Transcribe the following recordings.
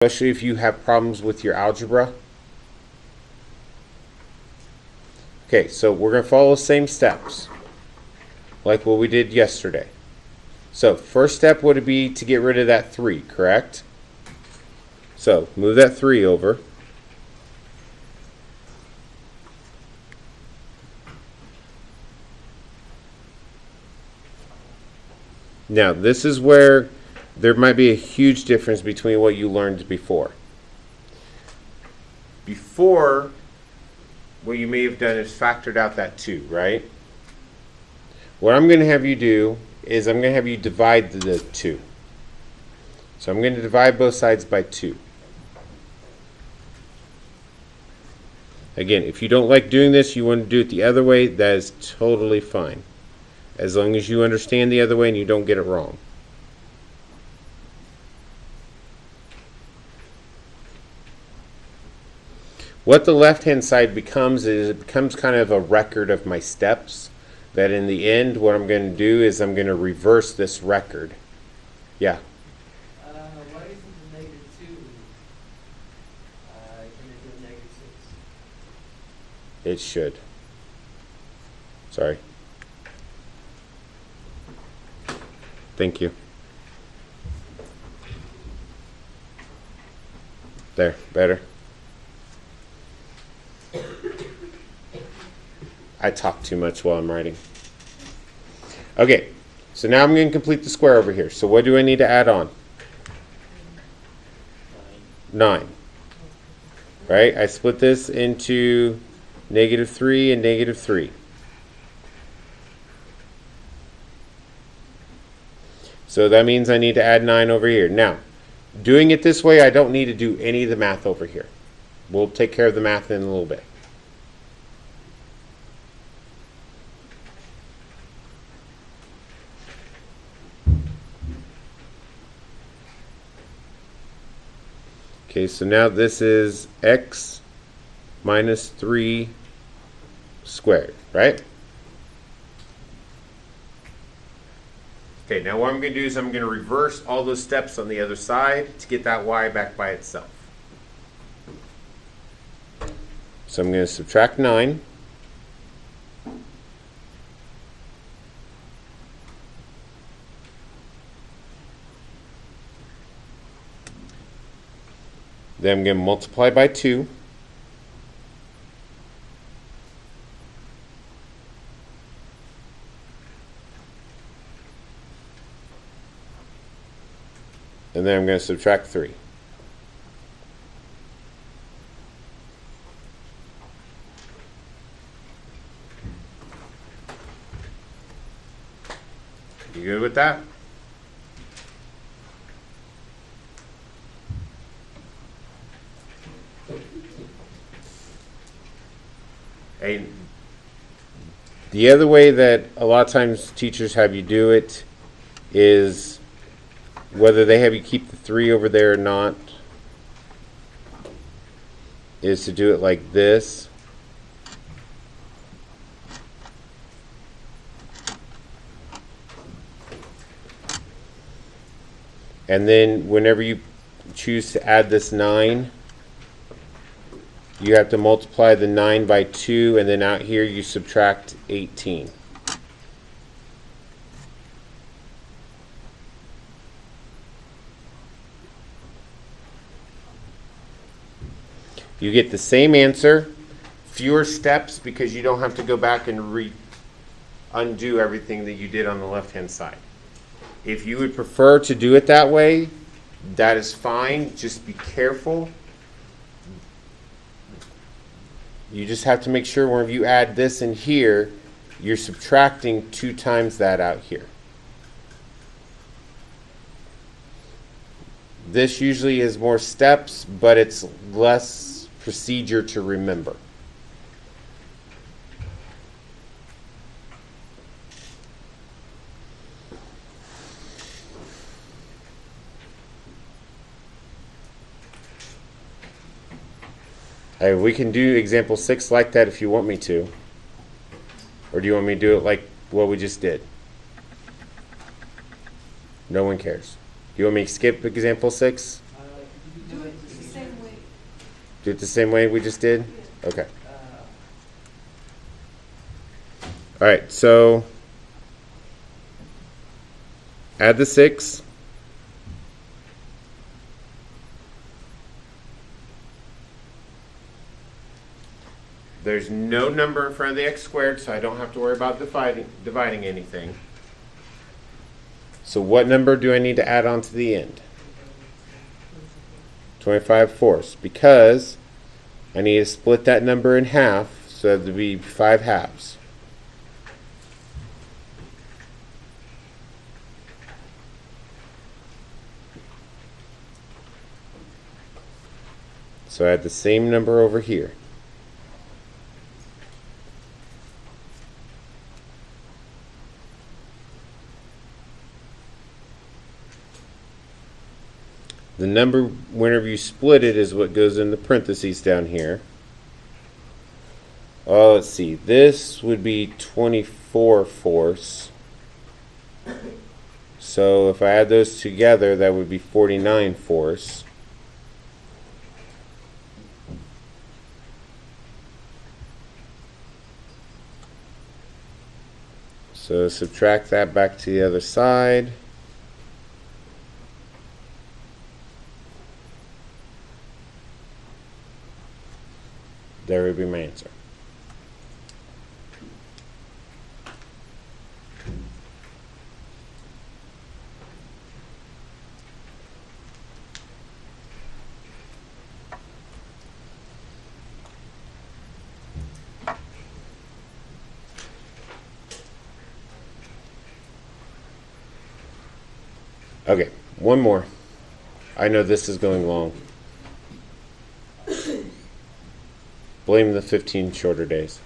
especially if you have problems with your algebra. Okay, so we're going to follow the same steps like what we did yesterday. So first step would be to get rid of that 3, correct? So move that 3 over. Now this is where there might be a huge difference between what you learned before. Before, what you may have done is factored out that 2, right? What I'm going to have you do is I'm going to have you divide the 2. So I'm going to divide both sides by 2. Again, if you don't like doing this, you want to do it the other way, that is totally fine. As long as you understand the other way and you don't get it wrong. What the left-hand side becomes is it becomes kind of a record of my steps. That in the end, what I'm going to do is I'm going to reverse this record. Yeah? Why isn't the negative 2 going to give negative 6? It should. Sorry. Thank you. There, better. I talk too much while I'm writing. Okay, so now I'm going to complete the square over here. So what do I need to add on? 9. Right? I split this into negative 3 and negative 3. So that means I need to add 9 over here. Now, doing it this way, I don't need to do any of the math over here. We'll take care of the math in a little bit. Okay, so now this is x minus 3 squared, right? Okay, now what I'm going to do is I'm going to reverse all those steps on the other side to get that y back by itself. So I'm going to subtract 9. Then I'm going to multiply by 2. And then I'm going to subtract 3. You good with that? And the other way that a lot of times teachers have you do it is whether they have you keep the 3 over there or not, is to do it like this. And then whenever you choose to add this 9, you have to multiply the 9 by 2, and then out here you subtract 18. You get the same answer, fewer steps, because you don't have to go back and undo everything that you did on the left-hand side. If you would prefer to do it that way, that is fine. Just be careful. You just have to make sure whenever you add this in here, you're subtracting 2 times that out here. This usually is more steps, but it's less procedure to remember. Hey, we can do example 6 like that if you want me to. Or do you want me to do it like what we just did? No one cares. Do you want me to skip example 6? You can do it Do it the same way we just did? Okay. All right, so add the 6. There's no number in front of the x squared, so I don't have to worry about dividing anything. So what number do I need to add on to the end? 25/4, because I need to split that number in half, so that would be 5 halves. So I add the same number over here. The number, whenever you split it, is what goes in the parentheses down here. Oh, let's see. This would be 24/4. So if I add those together, that would be 49/4. So subtract that back to the other side. There would be my answer. Okay, one more. I know this is going long. Blame the 15 shorter days.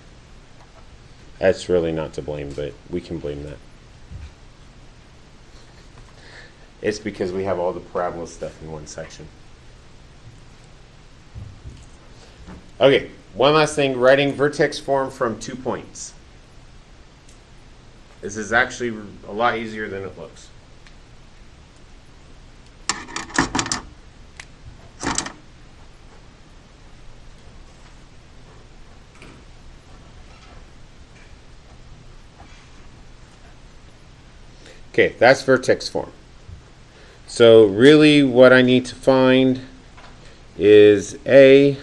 That's really not to blame, but we can blame that. It's because we have all the parabola stuff in one section. Okay, one last thing, writing vertex form from 2 points. This is actually a lot easier than it looks. Okay, that's vertex form. So really what I need to find is A,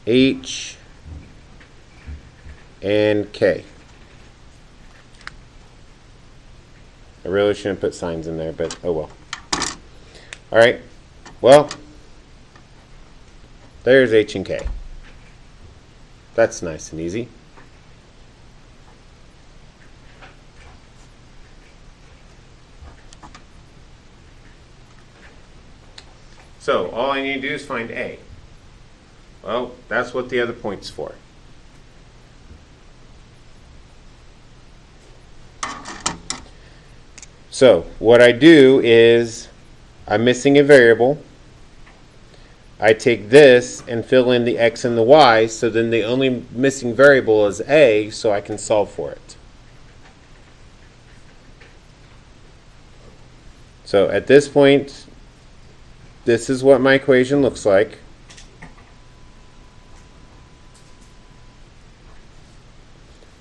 H, and K. I really shouldn't put signs in there, but oh well. All right, well, there's H and K. That's nice and easy. So all I need to do is find A. Well, that's what the other point's for. So what I do is I'm missing a variable. I take this and fill in the x and the y, so then the only missing variable is A, so I can solve for it. So at this point, this is what my equation looks like.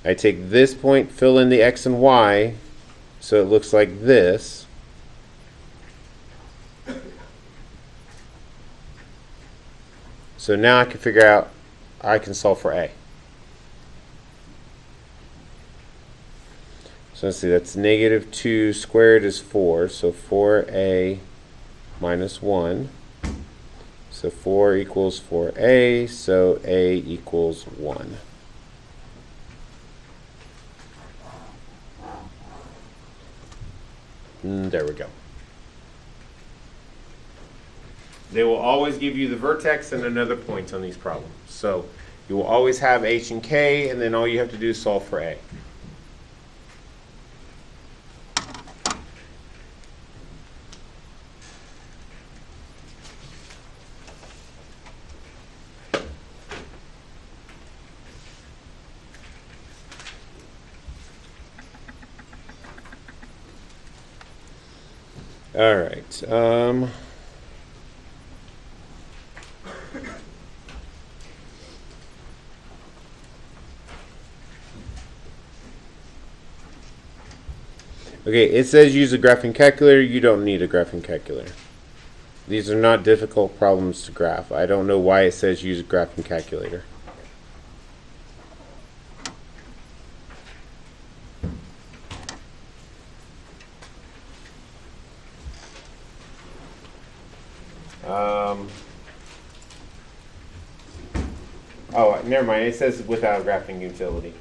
I take this point, fill in the x and y, so it looks like this. So now I can figure out, I can solve for A. So let's see, that's negative 2 squared is 4, so 4A minus 1. So 4 equals 4A, so A equals 1. There we go. They will always give you the vertex and another point on these problems. So you will always have H and K, and then all you have to do is solve for A. All right. Okay, it says use a graphing calculator. You don't need a graphing calculator. These are not difficult problems to graph. I don't know why it says use a graphing calculator. Oh, never mind. It says without a graphing utility.